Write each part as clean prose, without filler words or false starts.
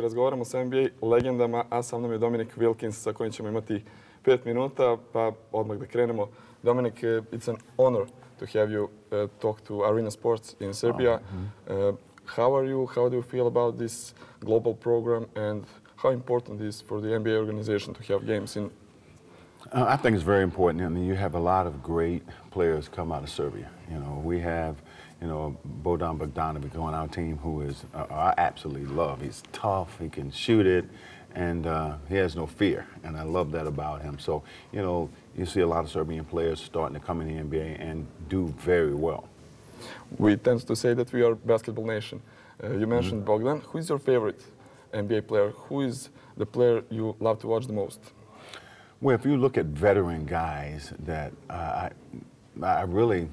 razgovaramo sa NBA legendama, a sa mnom je Dominik Wilkins sa kojim ćemo imati 5 minuta, pa odmah da krenemo. Dominic, it's an honor to have you talk to Arena Sports in Serbia. How are you? How do you feel about this global program, and how important it is for the NBA organization to have games in? I think it's very important. I mean, you have a lot of great players come out of Serbia. You know, we have, you know, Bojan Bogdanovic on our team who is, I absolutely love. He's tough, he can shoot it, and he has no fear, and I love that about him. So, you know, you see a lot of Serbian players starting to come in the NBA and do very well. We tend to say that we are a basketball nation. You mentioned Bogdan. Who is your favorite NBA player? Who is the player you love to watch the most? Well, if you look at veteran guys that I really,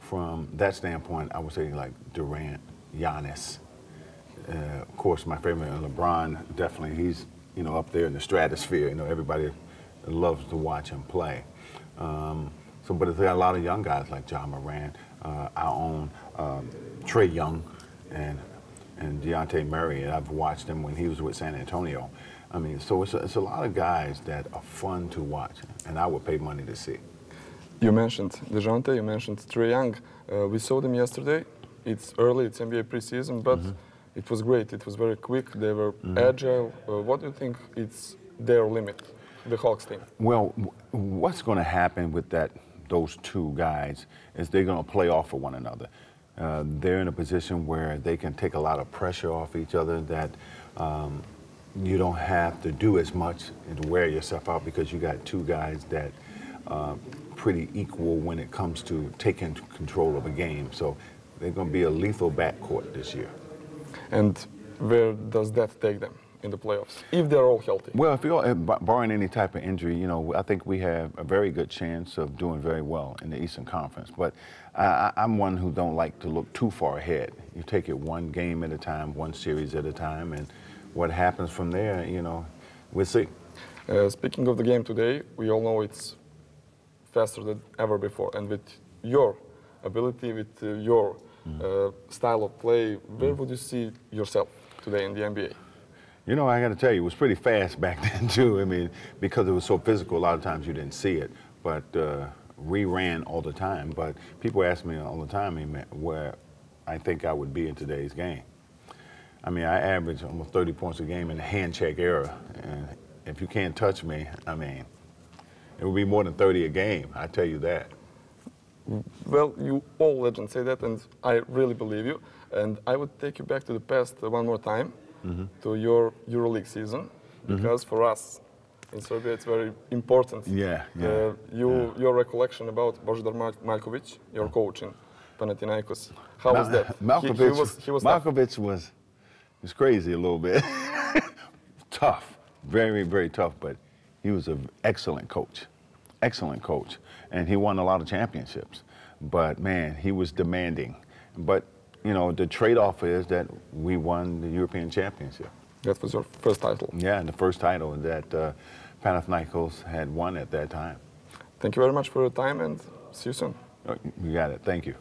from that standpoint, I would say like Durant, Giannis. Of course, my favorite, LeBron, definitely, he's, you know, up there in the stratosphere. You know, everybody loves to watch him play. But there are a lot of young guys like John Morant, our own Trae Young, and Dejounte Murray. And I've watched him when he was with San Antonio. I mean, so it's a lot of guys that are fun to watch, and I would pay money to see. You mentioned Dejounte, you mentioned Trae Young. We saw them yesterday. It's early, it's NBA preseason, but it was great. It was very quick. They were agile. What do you think is their limit, the Hawks team? Well, what's going to happen with those two guys is they're going to play off of one another. They're in a position where they can take a lot of pressure off each other, that you don't have to do as much and wear yourself out, because you got two guys that are pretty equal when it comes to taking control of a game. So they're going to be a lethal backcourt this year. And where does that take them in the playoffs, if they're all healthy? Well, if you're barring any type of injury, you know, I think we have a very good chance of doing very well in the Eastern Conference. But I'm one who don't like to look too far ahead. You take it one game at a time, one series at a time, and what happens from there, you know, we'll see. Speaking of the game today, we all know it's faster than ever before. And with your ability, with your style of play, where would you see yourself today in the NBA? You know, I got to tell you, it was pretty fast back then, too. I mean, because it was so physical, a lot of times you didn't see it. But we ran all the time. But people ask me all the time where I think I would be in today's game. I mean, I average almost 30 points a game in the hand check era. And if you can't touch me, I mean, it would be more than 30 a game, I tell you that. Well, you all legends say that, and I really believe you. And I would take you back to the past one more time, to your EuroLeague season, because for us in Serbia it's very important. Your recollection about Boža Maljković, your coach in Panathinaikos, how was that? Maljković was crazy a little bit. Tough, very, very tough, but he was an excellent coach. Excellent coach, and he won a lot of championships. But man, he was demanding. But you know, the trade-off is that we won the European Championship. That was your first title. Yeah, and the first title that Panathinaikos had won at that time. Thank you very much for your time, and see you soon. You got it. Thank you.